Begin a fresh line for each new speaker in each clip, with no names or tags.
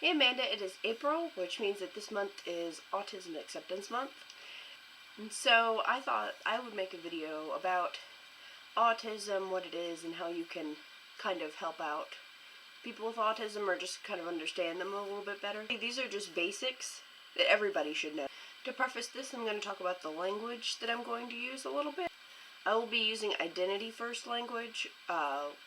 Hey Amanda, it is April, which means that this month is Autism Acceptance Month. And so I thought I would make a video about autism, what it is, and how you can kind of help out people with autism or just kind of understand them a little bit better. These are just basics that everybody should know. To preface this, I'm going to talk about the language that I'm going to use a little bit. I will be using identity-first language,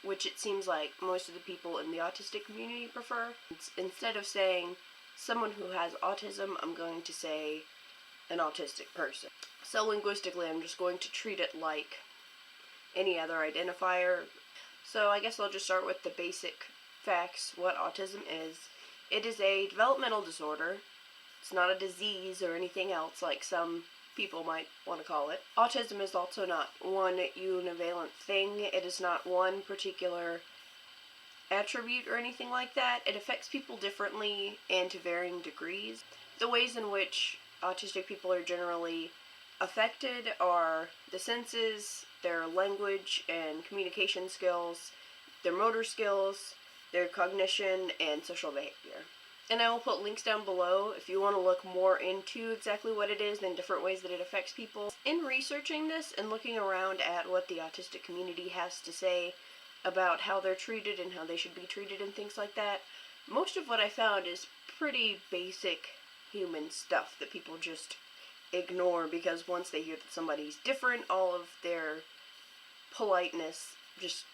which it seems like most of the people in the autistic community prefer. Instead of saying someone who has autism, I'm going to say an autistic person. So linguistically, I'm just going to treat it like any other identifier. So I guess I'll just start with the basic facts, what autism is. It is a developmental disorder. It's not a disease or anything else like some people might want to call it. Autism is also not one univalent thing. It is not one particular attribute or anything like that. It affects people differently and to varying degrees. The ways in which autistic people are generally affected are the senses, their language and communication skills, their motor skills, their cognition, and social behavior. And I will put links down below if you want to look more into exactly what it is and different ways that it affects people. In researching this and looking around at what the autistic community has to say about how they're treated and how they should be treated and things like that, most of what I found is pretty basic human stuff that people just ignore because once they hear that somebody's different, all of their politeness just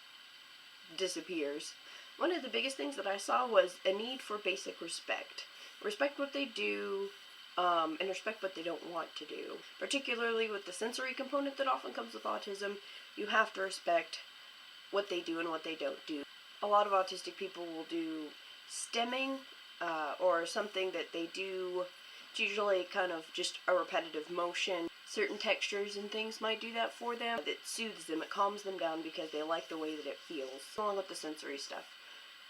disappears. One of the biggest things that I saw was a need for basic respect. Respect what they do, and respect what they don't want to do. Particularly with the sensory component that often comes with autism, you have to respect what they do and what they don't do. A lot of autistic people will do stemming, or something that they do. It's usually kind of just a repetitive motion. Certain textures and things might do that for them. It soothes them, it calms them down because they like the way that it feels. Along with the sensory stuff.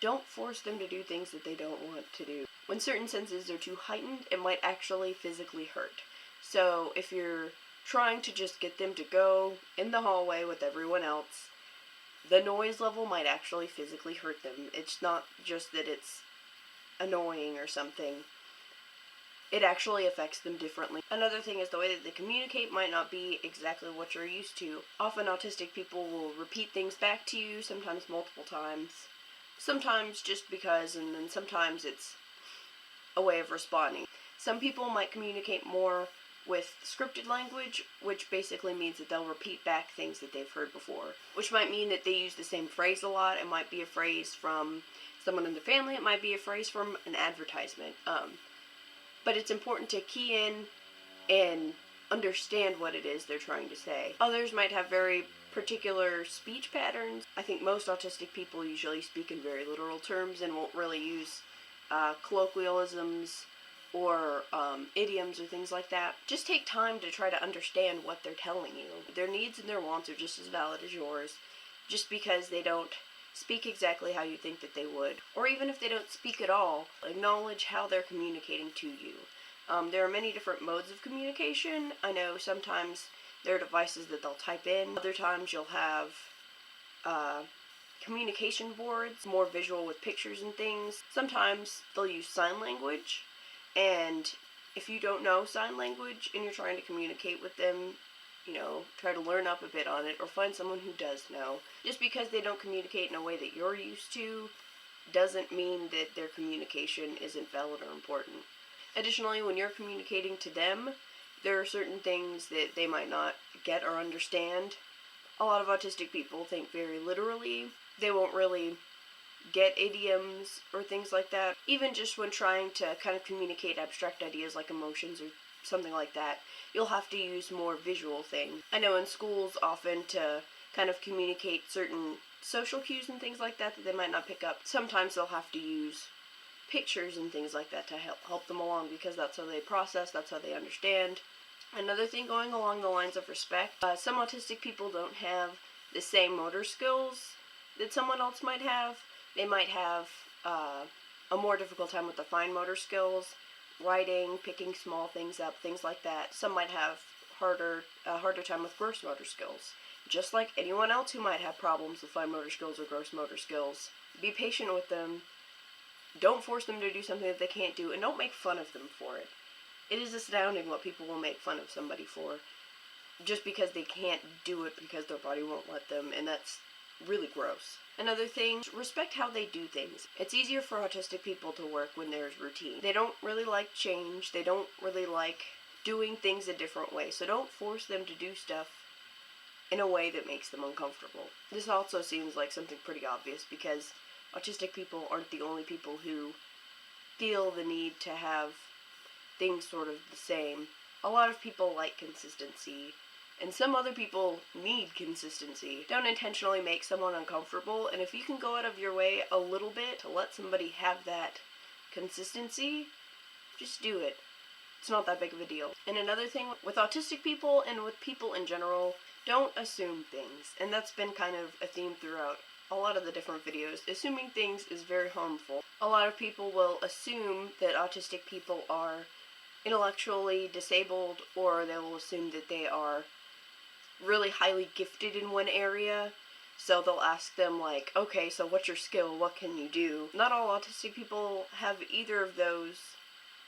Don't force them to do things that they don't want to do. When certain senses are too heightened, it might actually physically hurt. So if you're trying to just get them to go in the hallway with everyone else, the noise level might actually physically hurt them. It's not just that it's annoying or something. It actually affects them differently. Another thing is the way that they communicate might not be exactly what you're used to. Often autistic people will repeat things back to you, sometimes multiple times. Sometimes just because, and then sometimes it's a way of responding. Some people might communicate more with scripted language, which basically means that they'll repeat back things that they've heard before, which might mean that they use the same phrase a lot. It might be a phrase from someone in the family, it might be a phrase from an advertisement. But it's important to key in and understand what it is they're trying to say. Others might have very particular speech patterns. I think most autistic people usually speak in very literal terms and won't really use colloquialisms or idioms or things like that. Just take time to try to understand what they're telling you. Their needs and their wants are just as valid as yours, just because they don't speak exactly how you think that they would. Or even if they don't speak at all, acknowledge how they're communicating to you. There are many different modes of communication. I know sometimes there are devices that they'll type in. Other times you'll have communication boards, more visual with pictures and things. Sometimes they'll use sign language, and if you don't know sign language and you're trying to communicate with them, try to learn up a bit on it or find someone who does know. Just because they don't communicate in a way that you're used to doesn't mean that their communication isn't valid or important. Additionally, when you're communicating to them, there are certain things that they might not get or understand. A lot of autistic people think very literally. They won't really get idioms or things like that. Even just when trying to kind of communicate abstract ideas like emotions or something like that, you'll have to use more visual things. I know in schools often to kind of communicate certain social cues and things like that they might not pick up, sometimes they'll have to use pictures and things like that to help them along because that's how they process, that's how they understand. Another thing going along the lines of respect, some autistic people don't have the same motor skills that someone else might have. They might have a more difficult time with the fine motor skills, writing, picking small things up, things like that. Some might have a harder time with gross motor skills. Just like anyone else who might have problems with fine motor skills or gross motor skills. Be patient with them. Don't force them to do something that they can't do, and don't make fun of them for it. It is astounding what people will make fun of somebody for, just because they can't do it because their body won't let them, and that's really gross. Another thing, respect how they do things. It's easier for autistic people to work when there's routine. They don't really like change. They don't really like doing things a different way, so don't force them to do stuff in a way that makes them uncomfortable. This also seems like something pretty obvious because autistic people aren't the only people who feel the need to have things sort of the same. A lot of people like consistency, and some other people need consistency. Don't intentionally make someone uncomfortable, and if you can go out of your way a little bit to let somebody have that consistency, just do it. It's not that big of a deal. And another thing, with autistic people and with people in general, don't assume things. And that's been kind of a theme throughout a lot of the different videos. Assuming things is very harmful. A lot of people will assume that autistic people are intellectually disabled, or they will assume that they are really highly gifted in one area. So they'll ask them like, okay, so what's your skill? What can you do? Not all autistic people have either of those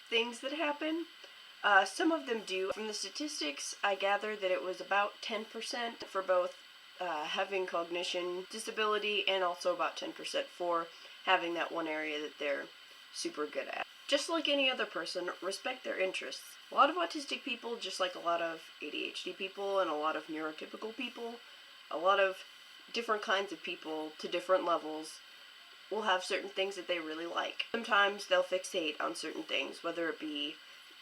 things that happen. Some of them do. From the statistics, I gather that it was about 10% for both having cognition disability and also about 10% for having that one area that they're super good at. Just like any other person, respect their interests. A lot of autistic people, just like a lot of ADHD people and a lot of neurotypical people, a lot of different kinds of people to different levels, will have certain things that they really like. Sometimes they'll fixate on certain things, whether it be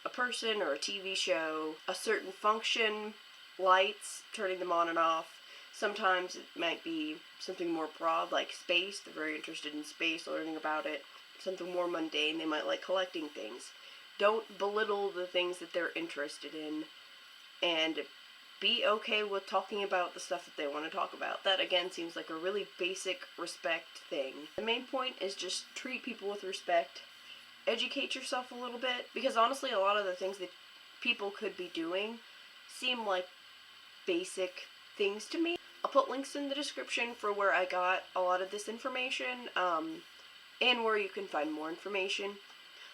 a person or a TV show, a certain function, lights, turning them on and off. Sometimes it might be something more broad like space. They're very interested in space, learning about it. Something more mundane, they might like collecting things. Don't belittle the things that they're interested in, and be okay with talking about the stuff that they want to talk about. That, again, seems like a really basic respect thing. The main point is just treat people with respect. Educate yourself a little bit, because honestly a lot of the things that people could be doing seem like basic things to me. I'll put links in the description for where I got a lot of this information, and where you can find more information.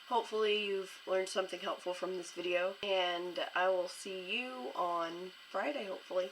Hopefully you've learned something helpful from this video, and I will see you on Friday, hopefully.